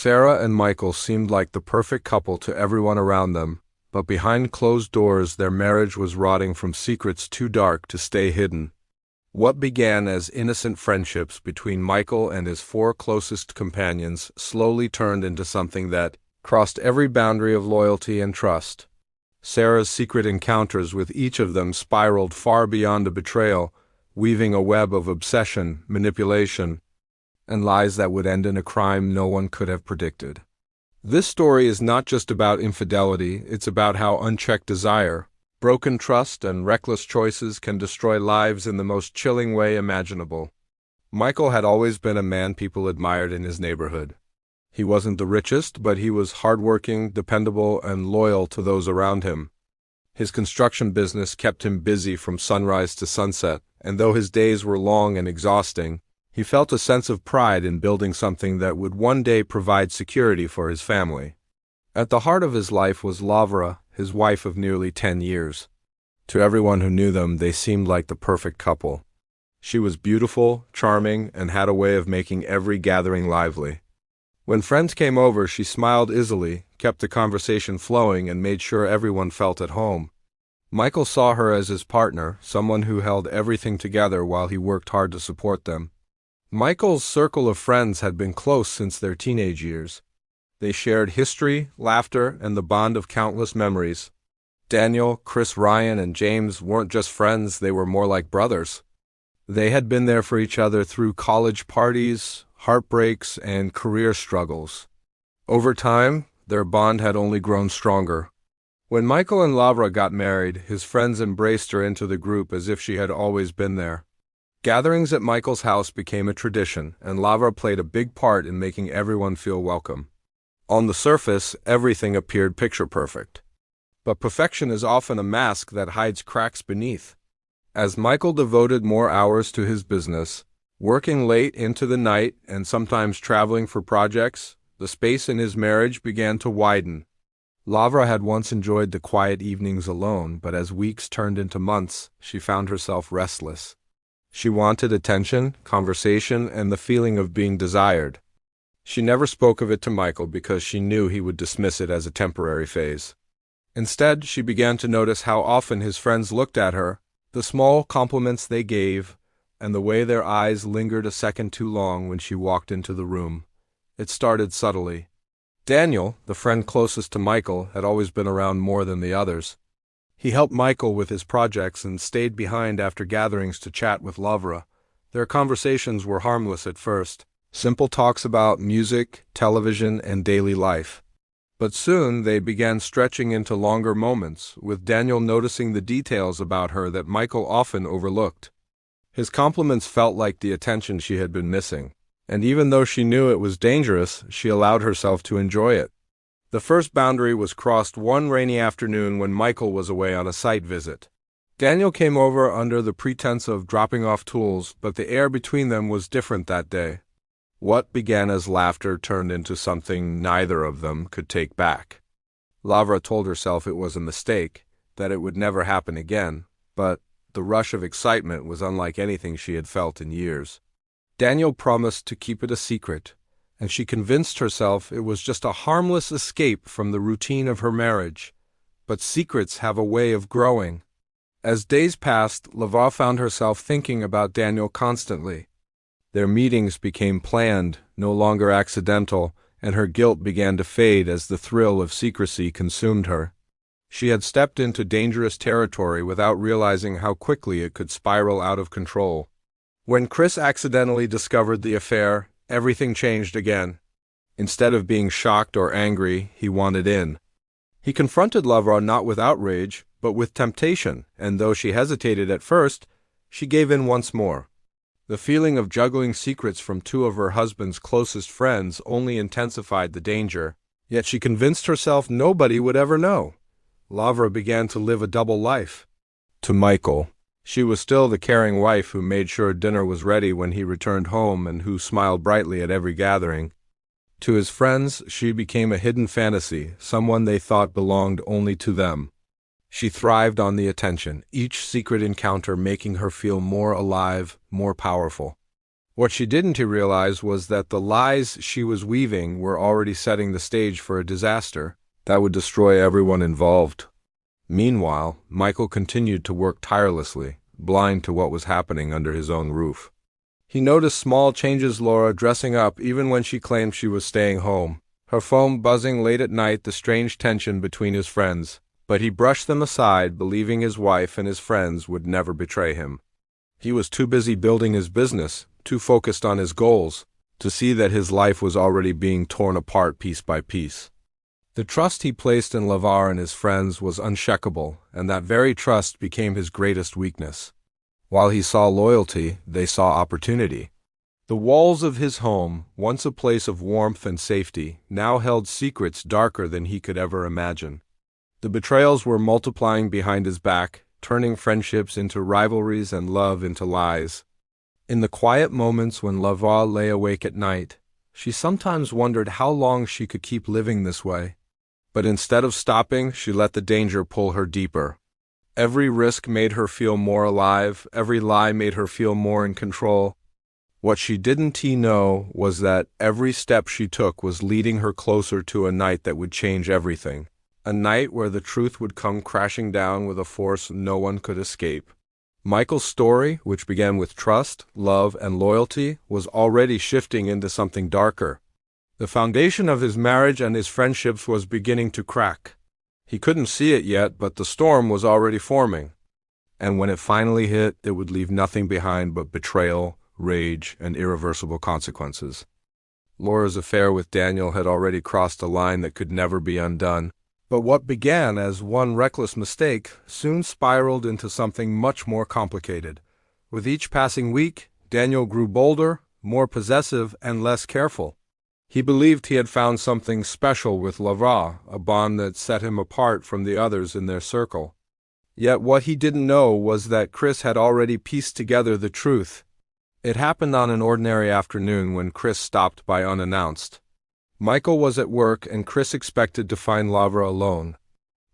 Sarah and Michael seemed like the perfect couple to everyone around them, but behind closed doors their marriage was rotting from secrets too dark to stay hidden. What began as innocent friendships between Michael and his four closest companions slowly turned into something that crossed every boundary of loyalty and trust. Sarah's secret encounters with each of them spiraled far beyond a betrayal, weaving a web of obsession, manipulation, and lies that would end in a crime no one could have predicted. This story is not just about infidelity, it's about how unchecked desire, broken trust, and reckless choices can destroy lives in the most chilling way imaginable. Michael had always been a man people admired in his neighborhood. He wasn't the richest, but he was hardworking, dependable, and loyal to those around him. His construction business kept him busy from sunrise to sunset, and though his days were long and exhausting, he felt a sense of pride in building something that would one day provide security for his family. At the heart of his life was Lavra, his wife of nearly 10 years. To everyone who knew them, they seemed like the perfect couple. She was beautiful, charming, and had a way of making every gathering lively. When friends came over, she smiled easily, kept the conversation flowing, and made sure everyone felt at home. Michael saw her as his partner, someone who held everything together while he worked hard to support them. Michael's circle of friends had been close since their teenage years. They shared history, laughter, and the bond of countless memories. Daniel, Chris, Ryan, and James weren't just friends, they were more like brothers. They had been there for each other through college parties, heartbreaks, and career struggles. Over time, their bond had only grown stronger. When Michael and Lavra got married, his friends embraced her into the group as if she had always been there. Gatherings at Michael's house became a tradition, and Lavra played a big part in making everyone feel welcome. On the surface, everything appeared picture-perfect. But perfection is often a mask that hides cracks beneath. As Michael devoted more hours to his business, working late into the night and sometimes traveling for projects, the space in his marriage began to widen. Lavra had once enjoyed the quiet evenings alone, but as weeks turned into months, she found herself restless. She wanted attention, conversation, and the feeling of being desired. She never spoke of it to Michael because she knew he would dismiss it as a temporary phase. Instead, she began to notice how often his friends looked at her, the small compliments they gave, and the way their eyes lingered a second too long when she walked into the room. It started subtly. Daniel, the friend closest to Michael, had always been around more than the others. He helped Michael with his projects and stayed behind after gatherings to chat with Lavra. Their conversations were harmless at first, simple talks about music, television, and daily life. But soon they began stretching into longer moments, with Daniel noticing the details about her that Michael often overlooked. His compliments felt like the attention she had been missing, and even though she knew it was dangerous, she allowed herself to enjoy it. The first boundary was crossed one rainy afternoon when Michael was away on a site visit. Daniel came over under the pretense of dropping off tools, but the air between them was different that day. What began as laughter turned into something neither of them could take back. Lavra told herself it was a mistake, that it would never happen again, but the rush of excitement was unlike anything she had felt in years. Daniel promised to keep it a secret, and she convinced herself it was just a harmless escape from the routine of her marriage. But secrets have a way of growing. As days passed, Lavra found herself thinking about Daniel constantly. Their meetings became planned, no longer accidental, and her guilt began to fade as the thrill of secrecy consumed her. She had stepped into dangerous territory without realizing how quickly it could spiral out of control. When Chris accidentally discovered the affair, everything changed again. Instead of being shocked or angry, he wanted in. He confronted Lavra not with outrage, but with temptation, and though she hesitated at first, she gave in once more. The feeling of juggling secrets from two of her husband's closest friends only intensified the danger, yet she convinced herself nobody would ever know. Lavra began to live a double life. To Michael, she was still the caring wife who made sure dinner was ready when he returned home and who smiled brightly at every gathering. To his friends, she became a hidden fantasy, someone they thought belonged only to them. She thrived on the attention, each secret encounter making her feel more alive, more powerful. What she didn't realize was that the lies she was weaving were already setting the stage for a disaster that would destroy everyone involved. Meanwhile, Michael continued to work tirelessly, blind to what was happening under his own roof. He noticed small changes: Laura dressing up even when she claimed she was staying home, her phone buzzing late at night, the strange tension between his friends. But he brushed them aside, believing his wife and his friends would never betray him. He was too busy building his business, too focused on his goals, to see that his life was already being torn apart piece by piece. The trust he placed in Lavar and his friends was unshakable, and that very trust became his greatest weakness. While he saw loyalty, they saw opportunity. The walls of his home, once a place of warmth and safety, now held secrets darker than he could ever imagine. The betrayals were multiplying behind his back, turning friendships into rivalries and love into lies. In the quiet moments when Lavar lay awake at night, she sometimes wondered how long she could keep living this way. But instead of stopping, she let the danger pull her deeper. Every risk made her feel more alive, every lie made her feel more in control. What she didn't know was that every step she took was leading her closer to a night that would change everything. A night where the truth would come crashing down with a force no one could escape. Michael's story, which began with trust, love, and loyalty, was already shifting into something darker. The foundation of his marriage and his friendships was beginning to crack. He couldn't see it yet, but the storm was already forming. And when it finally hit, it would leave nothing behind but betrayal, rage, and irreversible consequences. Laura's affair with Daniel had already crossed a line that could never be undone. But what began as one reckless mistake soon spiraled into something much more complicated. With each passing week, Daniel grew bolder, more possessive, and less careful. He believed he had found something special with Lavar, a bond that set him apart from the others in their circle. Yet what he didn't know was that Chris had already pieced together the truth. It happened on an ordinary afternoon when Chris stopped by unannounced. Michael was at work and Chris expected to find Lavar alone.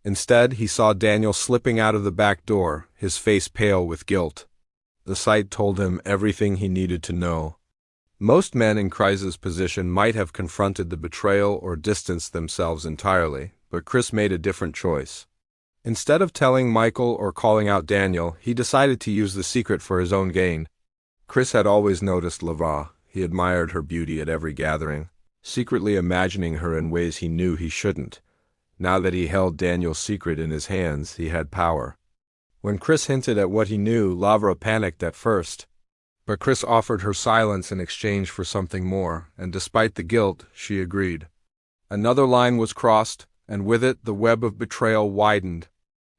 Instead, he saw Daniel slipping out of the back door, his face pale with guilt. The sight told him everything he needed to know. Most men in Kreis's position might have confronted the betrayal or distanced themselves entirely, but Chris made a different choice. Instead of telling Michael or calling out Daniel, he decided to use the secret for his own gain. Chris had always noticed Lavar. He admired her beauty at every gathering, secretly imagining her in ways he knew he shouldn't. Now that he held Daniel's secret in his hands, he had power. When Chris hinted at what he knew, Lavar panicked at first. But Chris offered her silence in exchange for something more, and despite the guilt, she agreed. Another line was crossed, and with it the web of betrayal widened.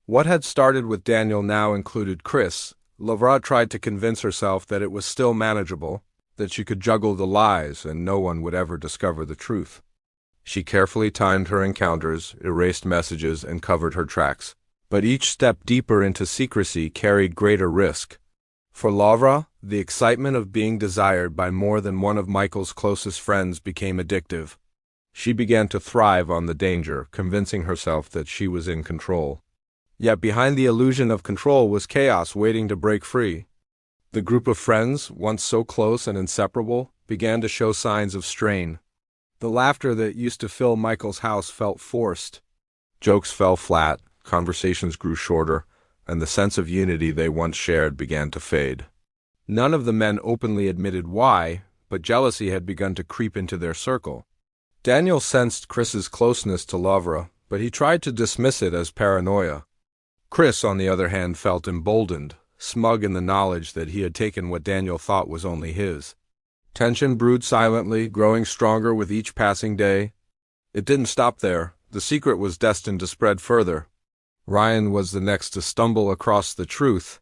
What had started with Daniel now included Chris. Lavar tried to convince herself that it was still manageable, that she could juggle the lies and no one would ever discover the truth. She carefully timed her encounters, erased messages, and covered her tracks. But each step deeper into secrecy carried greater risk. For Laura, the excitement of being desired by more than one of Michael's closest friends became addictive. She began to thrive on the danger, convincing herself that she was in control. Yet behind the illusion of control was chaos waiting to break free. The group of friends, once so close and inseparable, began to show signs of strain. The laughter that used to fill Michael's house felt forced. Jokes fell flat, conversations grew shorter, and the sense of unity they once shared began to fade. None of the men openly admitted why, but jealousy had begun to creep into their circle. Daniel sensed Chris's closeness to Lavra, but he tried to dismiss it as paranoia. Chris, on the other hand, felt emboldened, smug in the knowledge that he had taken what Daniel thought was only his. Tension brewed silently, growing stronger with each passing day. It didn't stop there. The secret was destined to spread further. Ryan was the next to stumble across the truth.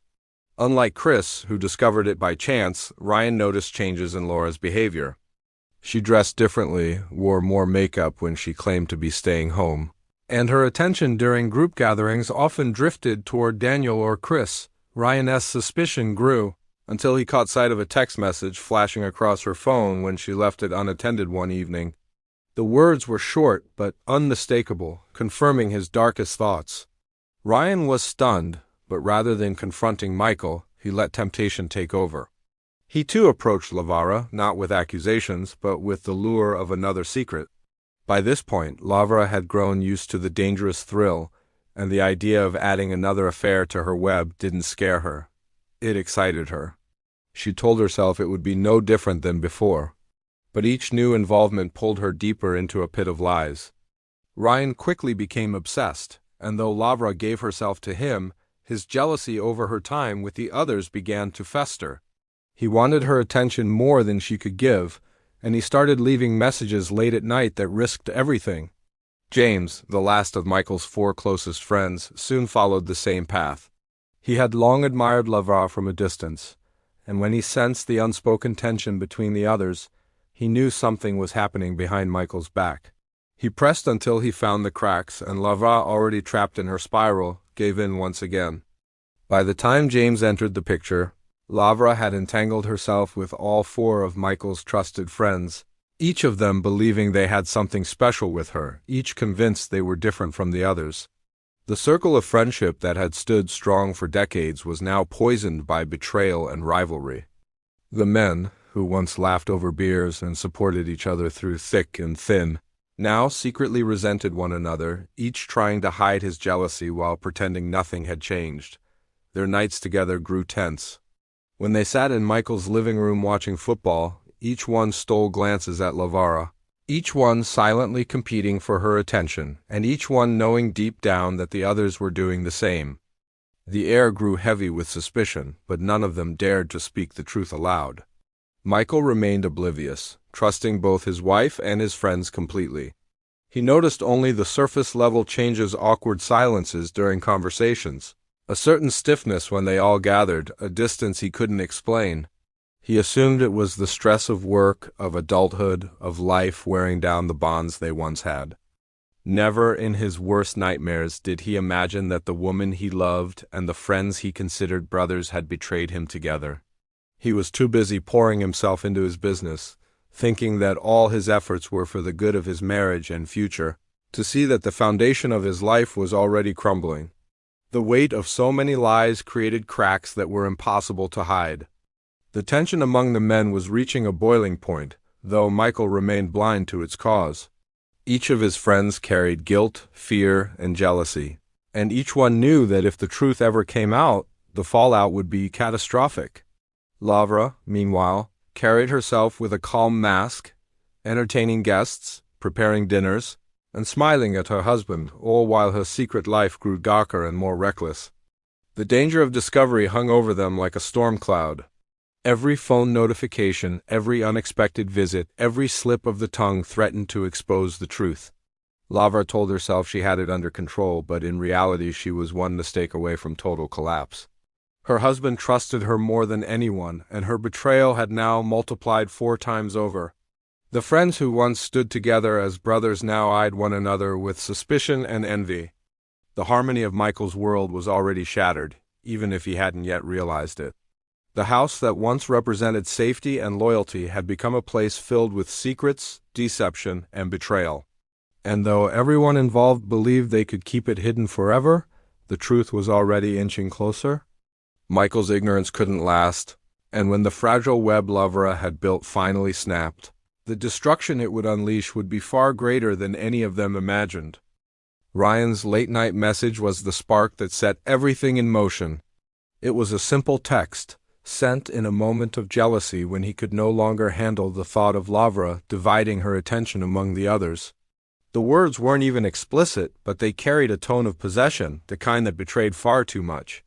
Unlike Chris, who discovered it by chance, Ryan noticed changes in Laura's behavior. She dressed differently, wore more makeup when she claimed to be staying home, and her attention during group gatherings often drifted toward Daniel or Chris. Ryan's suspicion grew, until he caught sight of a text message flashing across her phone when she left it unattended one evening. The words were short but unmistakable, confirming his darkest thoughts. Ryan was stunned, but rather than confronting Michael, he let temptation take over. He too approached Lavara, not with accusations, but with the lure of another secret. By this point, Lavara had grown used to the dangerous thrill, and the idea of adding another affair to her web didn't scare her. It excited her. She told herself it would be no different than before. But each new involvement pulled her deeper into a pit of lies. Ryan quickly became obsessed, and though Lavra gave herself to him, his jealousy over her time with the others began to fester. He wanted her attention more than she could give, and he started leaving messages late at night that risked everything. James, the last of Michael's 4 closest friends, soon followed the same path. He had long admired Lavra from a distance, and when he sensed the unspoken tension between the others, he knew something was happening behind Michael's back. He pressed until he found the cracks, and Lavra, already trapped in her spiral, gave in once again. By the time James entered the picture, Lavra had entangled herself with all 4 of Michael's trusted friends, each of them believing they had something special with her, each convinced they were different from the others. The circle of friendship that had stood strong for decades was now poisoned by betrayal and rivalry. The men, who once laughed over beers and supported each other through thick and thin, now secretly resented one another, each trying to hide his jealousy while pretending nothing had changed. Their nights together grew tense. When they sat in Michael's living room watching football, each one stole glances at Lavara, each one silently competing for her attention, and each one knowing deep down that the others were doing the same. The air grew heavy with suspicion, but none of them dared to speak the truth aloud. Michael remained oblivious, trusting both his wife and his friends completely. He noticed only the surface-level changes, awkward silences during conversations, a certain stiffness when they all gathered, a distance he couldn't explain. He assumed it was the stress of work, of adulthood, of life wearing down the bonds they once had. Never in his worst nightmares did he imagine that the woman he loved and the friends he considered brothers had betrayed him together. He was too busy pouring himself into his business, thinking that all his efforts were for the good of his marriage and future, to see that the foundation of his life was already crumbling. The weight of so many lies created cracks that were impossible to hide. The tension among the men was reaching a boiling point, though Michael remained blind to its cause. Each of his friends carried guilt, fear, and jealousy, and each one knew that if the truth ever came out, the fallout would be catastrophic. Lavra, meanwhile, carried herself with a calm mask, entertaining guests, preparing dinners, and smiling at her husband, all while her secret life grew darker and more reckless. The danger of discovery hung over them like a storm cloud. Every phone notification, every unexpected visit, every slip of the tongue threatened to expose the truth. Lavra told herself she had it under control, but in reality she was one mistake away from total collapse. Her husband trusted her more than anyone, and her betrayal had now multiplied 4 times over. The friends who once stood together as brothers now eyed one another with suspicion and envy. The harmony of Michael's world was already shattered, even if he hadn't yet realized it. The house that once represented safety and loyalty had become a place filled with secrets, deception, and betrayal. And though everyone involved believed they could keep it hidden forever, the truth was already inching closer. Michael's ignorance couldn't last, and when the fragile web Lavra had built finally snapped, the destruction it would unleash would be far greater than any of them imagined. Ryan's late-night message was the spark that set everything in motion. It was a simple text, sent in a moment of jealousy when he could no longer handle the thought of Lavra dividing her attention among the others. The words weren't even explicit, but they carried a tone of possession, the kind that betrayed far too much.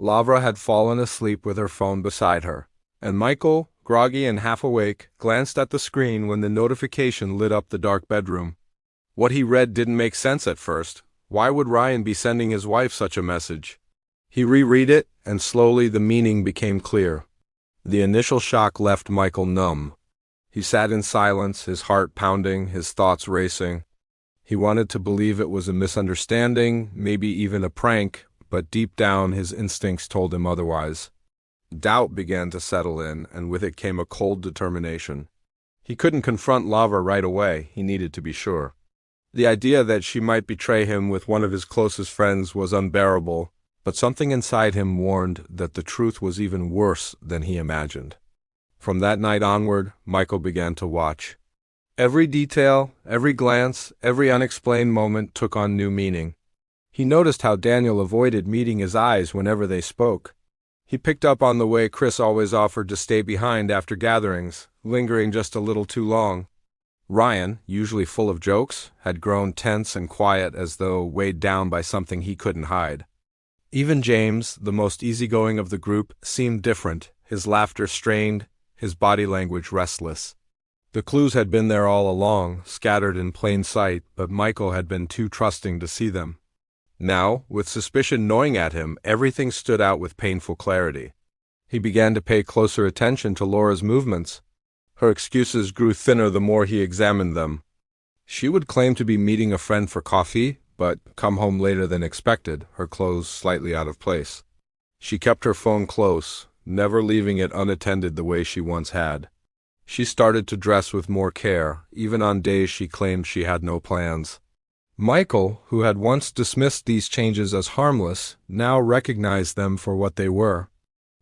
Lavra had fallen asleep with her phone beside her, and Michael, groggy and half awake, glanced at the screen when the notification lit up the dark bedroom. What he read didn't make sense at first. Why would Ryan be sending his wife such a message? He reread it, and slowly the meaning became clear. The initial shock left Michael numb. He sat in silence, his heart pounding, his thoughts racing. He wanted to believe it was a misunderstanding, maybe even a prank, but deep down his instincts told him otherwise. Doubt began to settle in, and with it came a cold determination. He couldn't confront Lavra right away, he needed to be sure. The idea that she might betray him with one of his closest friends was unbearable, but something inside him warned that the truth was even worse than he imagined. From that night onward, Michael began to watch. Every detail, every glance, every unexplained moment took on new meaning. He noticed how Daniel avoided meeting his eyes whenever they spoke. He picked up on the way Chris always offered to stay behind after gatherings, lingering just a little too long. Ryan, usually full of jokes, had grown tense and quiet as though weighed down by something he couldn't hide. Even James, the most easygoing of the group, seemed different, his laughter strained, his body language restless. The clues had been there all along, scattered in plain sight, but Michael had been too trusting to see them. Now, with suspicion gnawing at him, everything stood out with painful clarity. He began to pay closer attention to Laura's movements. Her excuses grew thinner the more he examined them. She would claim to be meeting a friend for coffee, but come home later than expected, her clothes slightly out of place. She kept her phone close, never leaving it unattended the way she once had. She started to dress with more care, even on days she claimed she had no plans. Michael, who had once dismissed these changes as harmless, now recognized them for what they were.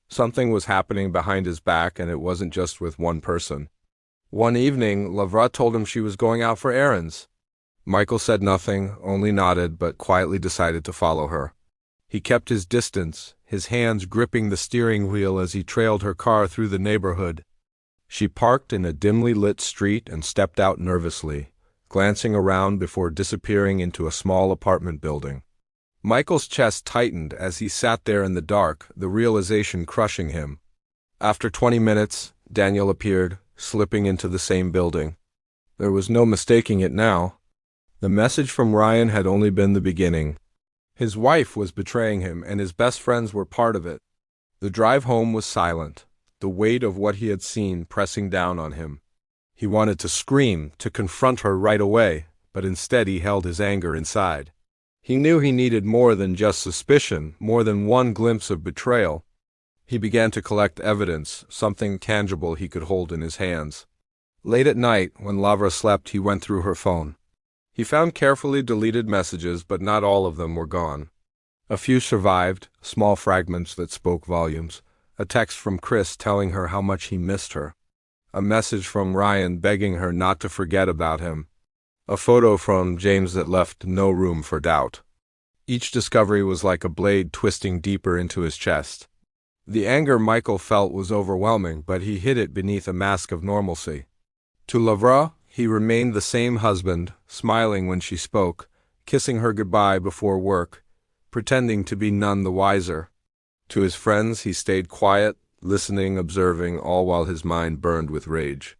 Something was happening behind his back, and it wasn't just with one person. One evening, Lavra told him she was going out for errands. Michael said nothing, only nodded, but quietly decided to follow her. He kept his distance, his hands gripping the steering wheel as he trailed her car through the neighborhood. She parked in a dimly lit street and stepped out nervously, glancing around before disappearing into a small apartment building. Michael's chest tightened as he sat there in the dark, the realization crushing him. After 20 minutes, Daniel appeared, slipping into the same building. There was no mistaking it now. The message from Ryan had only been the beginning. His wife was betraying him, and his best friends were part of it. The drive home was silent, the weight of what he had seen pressing down on him. He wanted to scream, to confront her right away, but instead he held his anger inside. He knew he needed more than just suspicion, more than one glimpse of betrayal. He began to collect evidence, something tangible he could hold in his hands. Late at night, when Lavra slept, he went through her phone. He found carefully deleted messages, but not all of them were gone. A few survived, small fragments that spoke volumes. A text from Chris telling her how much he missed her. A message from Ryan begging her not to forget about him. A photo from James that left no room for doubt. Each discovery was like a blade twisting deeper into his chest. The anger Michael felt was overwhelming, but he hid it beneath a mask of normalcy. To Lavra, he remained the same husband, smiling when she spoke, kissing her goodbye before work, pretending to be none the wiser. To his friends, he stayed quiet, listening, observing, all while his mind burned with rage.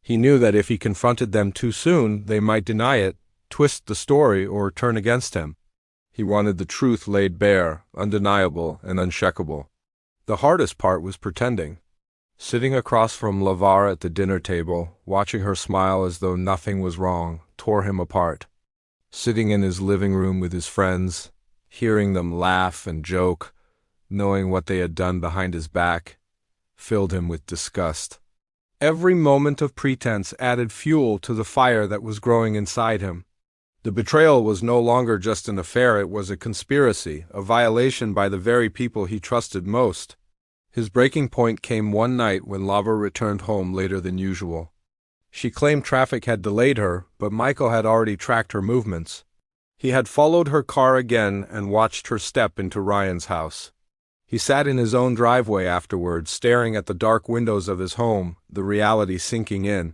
He knew that if he confronted them too soon, they might deny it, twist the story, or turn against him. He wanted the truth laid bare, undeniable and unshakable. The hardest part was pretending. Sitting across from Lavara at the dinner table, watching her smile as though nothing was wrong, tore him apart. Sitting in his living room with his friends, hearing them laugh and joke, knowing what they had done behind his back, filled him with disgust. Every moment of pretense added fuel to the fire that was growing inside him. The betrayal was no longer just an affair, it was a conspiracy, a violation by the very people he trusted most. His breaking point came one night when Lavra returned home later than usual. She claimed traffic had delayed her, but Michael had already tracked her movements. He had followed her car again and watched her step into Ryan's house. He sat in his own driveway afterwards, staring at the dark windows of his home, the reality sinking in.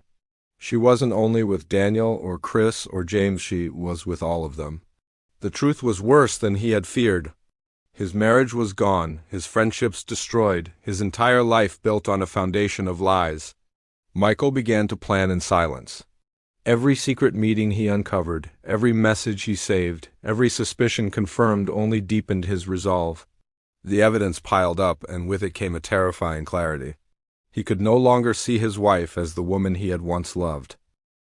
She wasn't only with Daniel or Chris or James, she was with all of them. The truth was worse than he had feared. His marriage was gone, his friendships destroyed, his entire life built on a foundation of lies. Michael began to plan in silence. Every secret meeting he uncovered, every message he saved, every suspicion confirmed only deepened his resolve. The evidence piled up, and with it came a terrifying clarity. He could no longer see his wife as the woman he had once loved.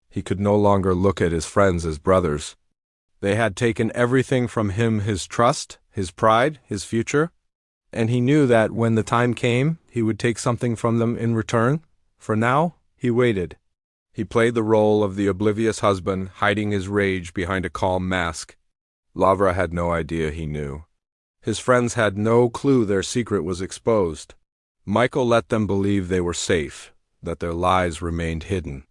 He could no longer look at his friends as brothers. They had taken everything from him, his trust, his pride, his future, and he knew that when the time came, he would take something from them in return. For now, he waited. He played the role of the oblivious husband, hiding his rage behind a calm mask. Lavra had no idea he knew. His friends had no clue their secret was exposed. Michael let them believe they were safe, that their lies remained hidden.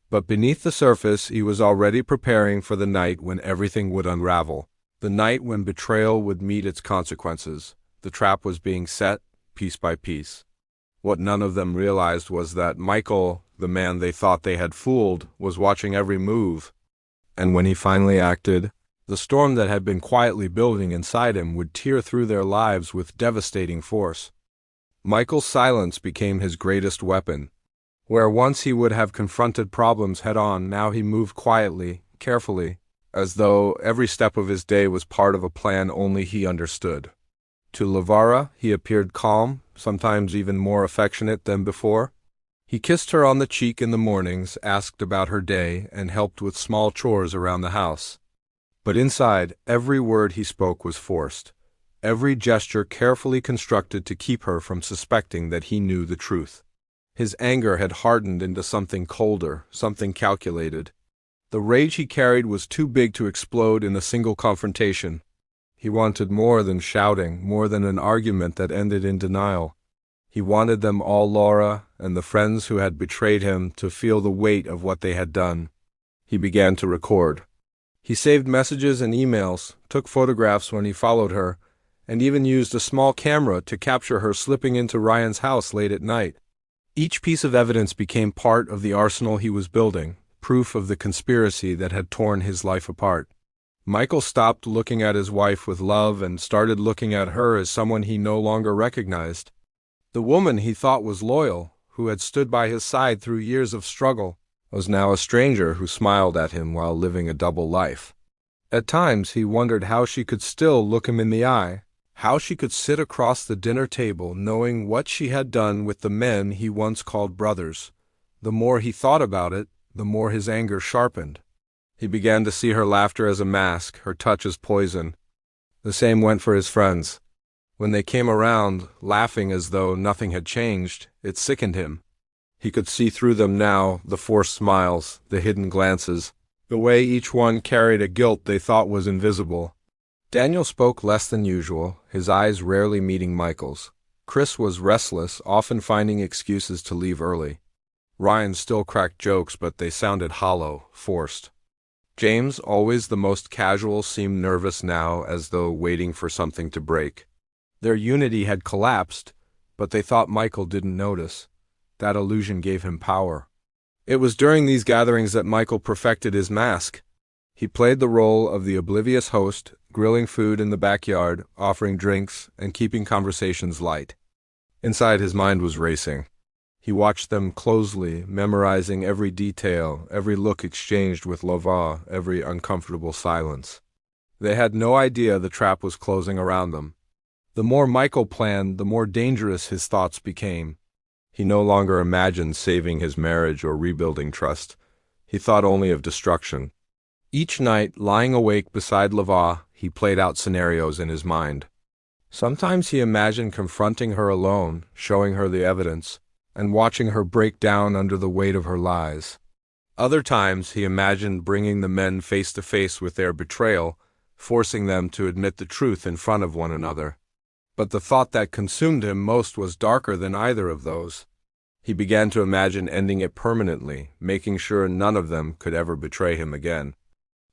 But beneath the surface, he was already preparing for the night when everything would unravel, the night when betrayal would meet its consequences. The trap was being set, piece by piece. What none of them realized was that Michael, the man they thought they had fooled, was watching every move. And when he finally acted, the storm that had been quietly building inside him would tear through their lives with devastating force. Michael's silence became his greatest weapon. Where once he would have confronted problems head-on, now he moved quietly, carefully, as though every step of his day was part of a plan only he understood. To Lavara, he appeared calm, sometimes even more affectionate than before. He kissed her on the cheek in the mornings, asked about her day, and helped with small chores around the house. But inside, every word he spoke was forced, every gesture carefully constructed to keep her from suspecting that he knew the truth. His anger had hardened into something colder, something calculated. The rage he carried was too big to explode in a single confrontation. He wanted more than shouting, more than an argument that ended in denial. He wanted them all, Laura and the friends who had betrayed him, to feel the weight of what they had done. He began to record. He saved messages and emails, took photographs when he followed her, and even used a small camera to capture her slipping into Ryan's house late at night. Each piece of evidence became part of the arsenal he was building, proof of the conspiracy that had torn his life apart. Michael stopped looking at his wife with love and started looking at her as someone he no longer recognized. The woman he thought was loyal, who had stood by his side through years of struggle, was now a stranger who smiled at him while living a double life. At times he wondered how she could still look him in the eye, how she could sit across the dinner table knowing what she had done with the men he once called brothers. The more he thought about it, the more his anger sharpened. He began to see her laughter as a mask, her touch as poison. The same went for his friends. When they came around, laughing as though nothing had changed, it sickened him. He could see through them now, the forced smiles, the hidden glances, the way each one carried a guilt they thought was invisible. Daniel spoke less than usual, his eyes rarely meeting Michael's. Chris was restless, often finding excuses to leave early. Ryan still cracked jokes, but they sounded hollow, forced. James, always the most casual, seemed nervous now, as though waiting for something to break. Their unity had collapsed, but they thought Michael didn't notice. That illusion gave him power. It was during these gatherings that Michael perfected his mask. He played the role of the oblivious host, grilling food in the backyard, offering drinks, and keeping conversations light. Inside, his mind was racing. He watched them closely, memorizing every detail, every look exchanged with Lova, every uncomfortable silence. They had no idea the trap was closing around them. The more Michael planned, the more dangerous his thoughts became. He no longer imagined saving his marriage or rebuilding trust. He thought only of destruction. Each night, lying awake beside Lava, he played out scenarios in his mind. Sometimes he imagined confronting her alone, showing her the evidence, and watching her break down under the weight of her lies. Other times he imagined bringing the men face to face with their betrayal, forcing them to admit the truth in front of one another. But the thought that consumed him most was darker than either of those. He began to imagine ending it permanently, making sure none of them could ever betray him again.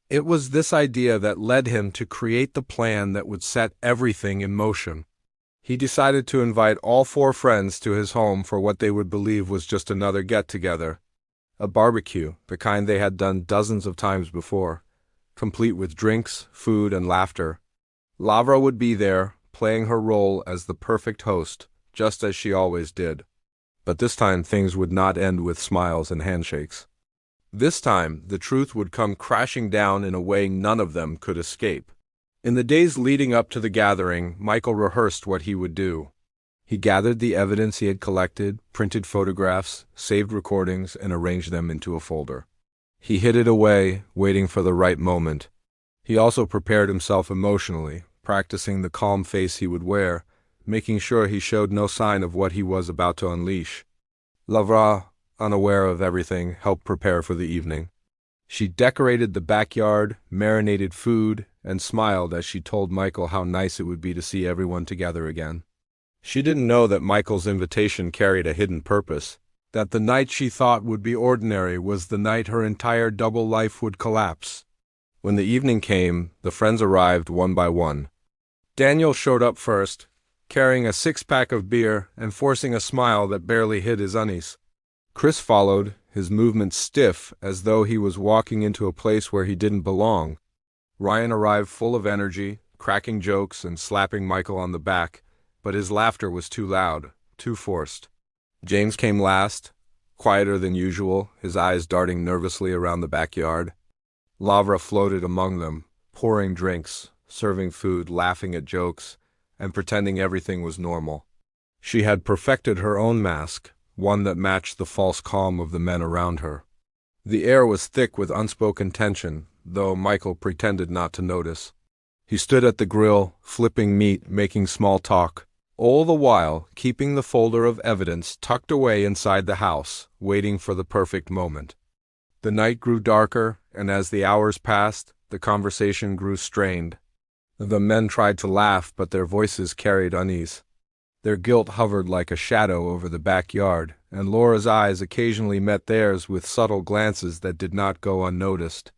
It was this idea that led him to create the plan that would set everything in motion. He decided to invite all 4 friends to his home for what they would believe was just another get-together. A barbecue, the kind they had done dozens of times before, complete with drinks, food, and laughter. Lavra would be there, playing her role as the perfect host, just as she always did. But this time things would not end with smiles and handshakes. This time, the truth would come crashing down in a way none of them could escape. In the days leading up to the gathering, Michael rehearsed what he would do. He gathered the evidence he had collected, printed photographs, saved recordings, and arranged them into a folder. He hid it away, waiting for the right moment. He also prepared himself emotionally, practicing the calm face he would wear, making sure he showed no sign of what he was about to unleash. Lavra, unaware of everything, helped prepare for the evening. She decorated the backyard, marinated food, and smiled as she told Michael how nice it would be to see everyone together again. She didn't know that Michael's invitation carried a hidden purpose. that the night she thought would be ordinary was the night her entire double life would collapse. When the evening came, the friends arrived one by one. Daniel showed up first, carrying a six-pack of beer and forcing a smile that barely hid his unease. Chris followed, his movements stiff as though he was walking into a place where he didn't belong. Ryan arrived full of energy, cracking jokes and slapping Michael on the back, but his laughter was too loud, too forced. James came last, quieter than usual, his eyes darting nervously around the backyard. Lavra floated among them, pouring drinks, serving food, laughing at jokes, and pretending everything was normal. She had perfected her own mask, one that matched the false calm of the men around her. The air was thick with unspoken tension, though Michael pretended not to notice. He stood at the grill, flipping meat, making small talk, all the while keeping the folder of evidence tucked away inside the house, waiting for the perfect moment. The night grew darker, and as the hours passed, the conversation grew strained. The men tried to laugh, but their voices carried unease. Their guilt hovered like a shadow over the backyard, and Laura's eyes occasionally met theirs with subtle glances that did not go unnoticed.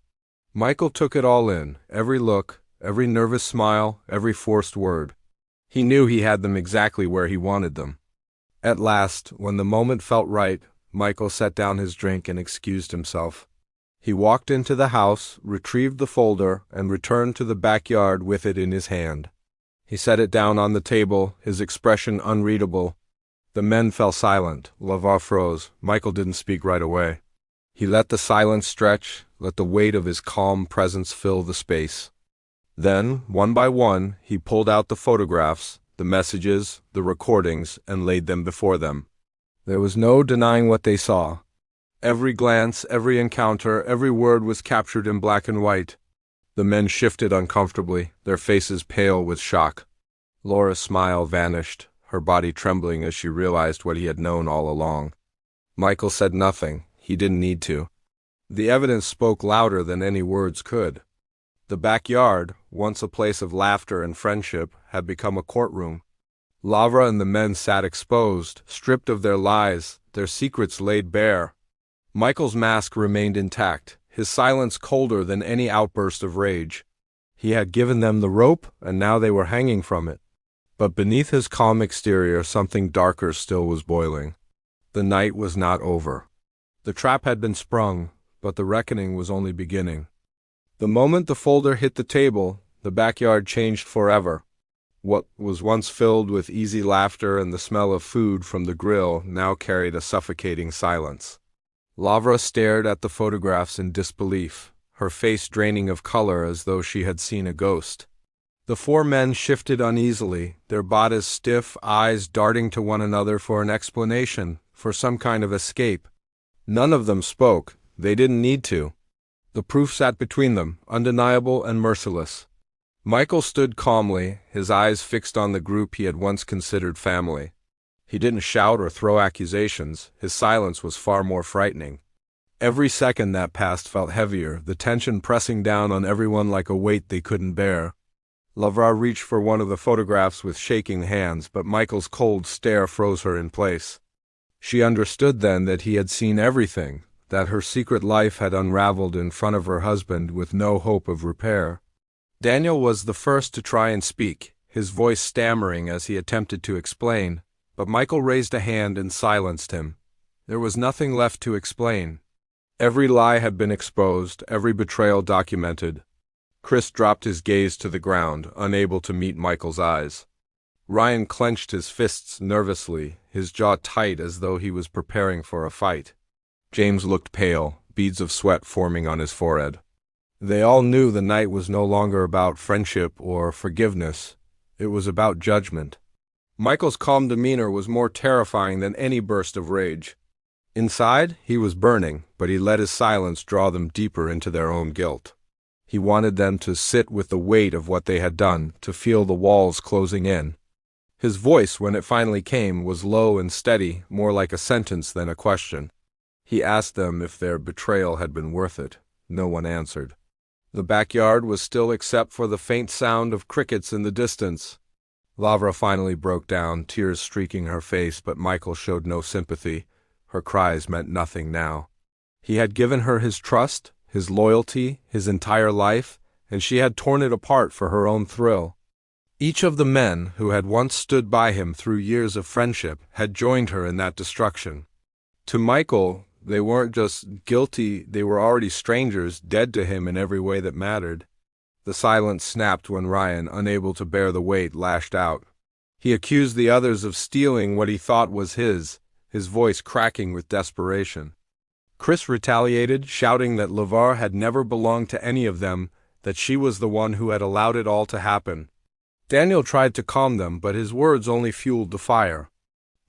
Michael took it all in, every look, every nervous smile, every forced word. He knew he had them exactly where he wanted them. At last, when the moment felt right, Michael set down his drink and excused himself. He walked into the house, retrieved the folder, and returned to the backyard with it in his hand. He set it down on the table, his expression unreadable. The men fell silent. Lavra froze. Michael didn't speak right away. He let the silence stretch, let the weight of his calm presence fill the space. Then, one by one, he pulled out the photographs, the messages, the recordings, and laid them before them. There was no denying what they saw. Every glance, every encounter, every word was captured in black and white. The men shifted uncomfortably, their faces pale with shock. Laura's smile vanished, her body trembling as she realized what he had known all along. Michael said nothing. He didn't need to. The evidence spoke louder than any words could. The backyard, once a place of laughter and friendship, had become a courtroom. Lavra and the men sat exposed, stripped of their lies, their secrets laid bare. Michael's mask remained intact, his silence colder than any outburst of rage. He had given them the rope, and now they were hanging from it. But beneath his calm exterior, something darker still was boiling. The night was not over. The trap had been sprung, but the reckoning was only beginning. The moment the folder hit the table, the backyard changed forever. What was once filled with easy laughter and the smell of food from the grill now carried a suffocating silence. Lavra stared at the photographs in disbelief, her face draining of color as though she had seen a ghost. The four men shifted uneasily, their bodies stiff, eyes darting to one another for an explanation, for some kind of escape. None of them spoke. They didn't need to. The proof sat between them, undeniable and merciless. Michael stood calmly, his eyes fixed on the group he had once considered family. He didn't shout or throw accusations. His silence was far more frightening. Every second that passed felt heavier, the tension pressing down on everyone like a weight they couldn't bear. Lavra reached for one of the photographs with shaking hands, but Michael's cold stare froze her in place. She understood then that he had seen everything, that her secret life had unraveled in front of her husband with no hope of repair. Daniel was the first to try and speak, his voice stammering as he attempted to explain, but Michael raised a hand and silenced him. There was nothing left to explain. Every lie had been exposed, every betrayal documented. Chris dropped his gaze to the ground, unable to meet Michael's eyes. Ryan clenched his fists nervously, his jaw tight as though he was preparing for a fight. James looked pale, beads of sweat forming on his forehead. They all knew the night was no longer about friendship or forgiveness. It was about judgment. Michael's calm demeanor was more terrifying than any burst of rage. Inside, he was burning, but he let his silence draw them deeper into their own guilt. He wanted them to sit with the weight of what they had done, to feel the walls closing in. His voice, when it finally came, was low and steady, more like a sentence than a question. He asked them if their betrayal had been worth it. No one answered. The backyard was still except for the faint sound of crickets in the distance. Lavra finally broke down, tears streaking her face, but Michael showed no sympathy. her cries meant nothing now. He had given her his trust, his loyalty, his entire life, and she had torn it apart for her own thrill. Each of the men who had once stood by him through years of friendship had joined her in that destruction. To Michael, they weren't just guilty, they were already strangers, dead to him in every way that mattered. The silence snapped when Ryan, unable to bear the weight, lashed out. He accused the others of stealing what he thought was his voice cracking with desperation. Chris retaliated, shouting that LeVar had never belonged to any of them, that she was the one who had allowed it all to happen. Daniel tried to calm them, but his words only fueled the fire.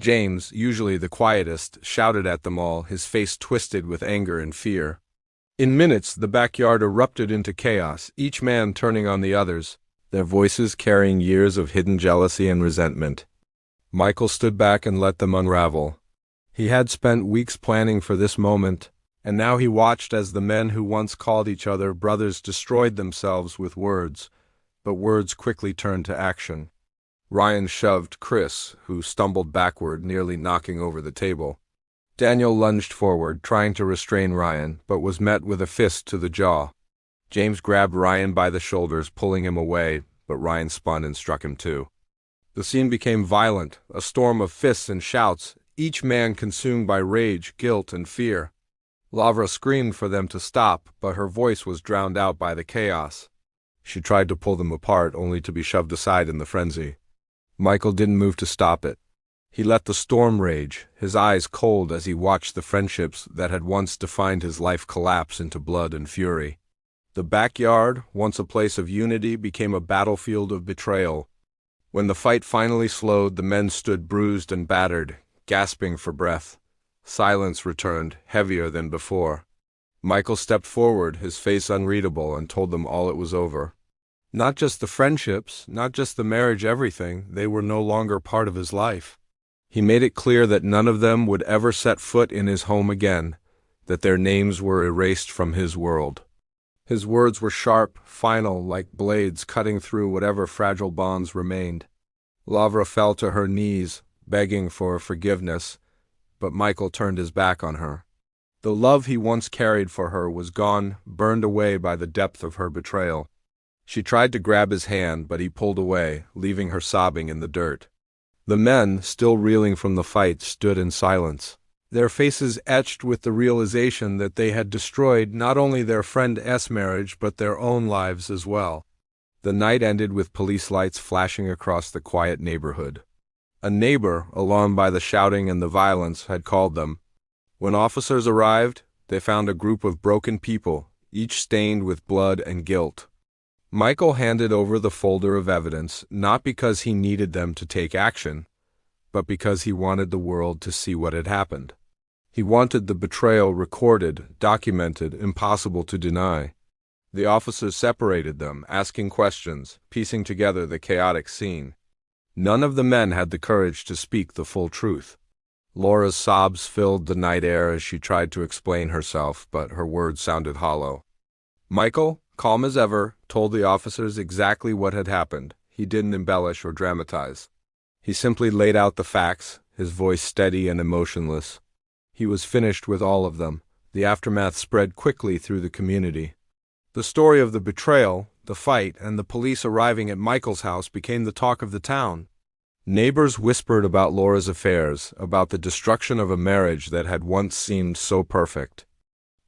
James, usually the quietest, shouted at them all, his face twisted with anger and fear. In minutes, the backyard erupted into chaos, each man turning on the others, their voices carrying years of hidden jealousy and resentment. Michael stood back and let them unravel. He had spent weeks planning for this moment, and now he watched as the men who once called each other brothers destroyed themselves with words, but words quickly turned to action. Ryan shoved Chris, who stumbled backward, nearly knocking over the table. Daniel lunged forward, trying to restrain Ryan, but was met with a fist to the jaw. James grabbed Ryan by the shoulders, pulling him away, but Ryan spun and struck him too. The scene became violent, a storm of fists and shouts, each man consumed by rage, guilt, and fear. Lavra screamed for them to stop, but her voice was drowned out by the chaos. She tried to pull them apart, only to be shoved aside in the frenzy. Michael didn't move to stop it. He let the storm rage, his eyes cold as he watched the friendships that had once defined his life collapse into blood and fury. The backyard, once a place of unity, became a battlefield of betrayal. When the fight finally slowed, the men stood bruised and battered, gasping for breath. Silence returned, heavier than before. Michael stepped forward, his face unreadable, and told them all it was over. Not just the friendships, not just the marriage, everything, they were no longer part of his life. He made it clear that none of them would ever set foot in his home again, that their names were erased from his world. His words were sharp, final, like blades cutting through whatever fragile bonds remained. Lavra fell to her knees, begging for forgiveness, but Michael turned his back on her. The love he once carried for her was gone, burned away by the depth of her betrayal. She tried to grab his hand, but he pulled away, leaving her sobbing in the dirt. The men, still reeling from the fight, stood in silence, their faces etched with the realization that they had destroyed not only their friend's marriage but their own lives as well. The night ended with police lights flashing across the quiet neighborhood. A neighbor, alarmed by the shouting and the violence, had called them. When officers arrived, they found a group of broken people, each stained with blood and guilt. Michael handed over the folder of evidence, not because he needed them to take action, but because he wanted the world to see what had happened. He wanted the betrayal recorded, documented, impossible to deny. The officers separated them, asking questions, piecing together the chaotic scene. None of the men had the courage to speak the full truth. Laura's sobs filled the night air as she tried to explain herself, but her words sounded hollow. Michael, calm as ever, told the officers exactly what had happened. He didn't embellish or dramatize. He simply laid out the facts, his voice steady and emotionless. He was finished with all of them. The aftermath spread quickly through the community. The story of the betrayal, the fight, and the police arriving at Michael's house became the talk of the town. Neighbors whispered about Laura's affairs, about the destruction of a marriage that had once seemed so perfect.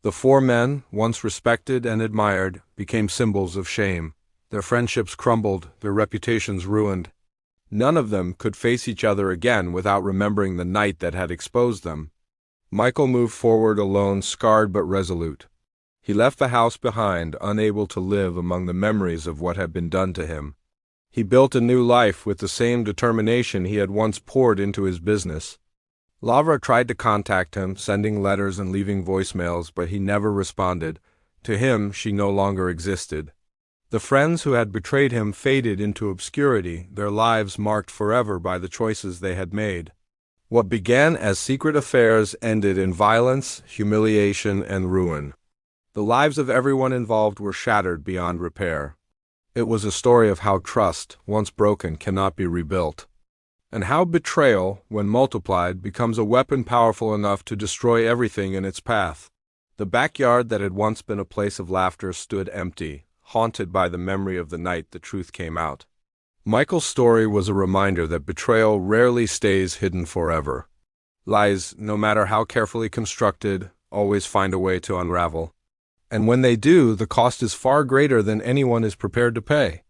The four men, once respected and admired, became symbols of shame. Their friendships crumbled, their reputations ruined. None of them could face each other again without remembering the night that had exposed them. Michael moved forward alone, scarred but resolute. He left the house behind, unable to live among the memories of what had been done to him. He built a new life with the same determination he had once poured into his business. Lavra tried to contact him, sending letters and leaving voicemails, but he never responded. To him, she no longer existed. The friends who had betrayed him faded into obscurity, their lives marked forever by the choices they had made. What began as secret affairs ended in violence, humiliation, and ruin. The lives of everyone involved were shattered beyond repair. It was a story of how trust, once broken, cannot be rebuilt. and how betrayal, when multiplied, becomes a weapon powerful enough to destroy everything in its path. The backyard that had once been a place of laughter stood empty, haunted by the memory of the night the truth came out. Michael's story was a reminder that betrayal rarely stays hidden forever. Lies, no matter how carefully constructed, always find a way to unravel. And when they do, the cost is far greater than anyone is prepared to pay.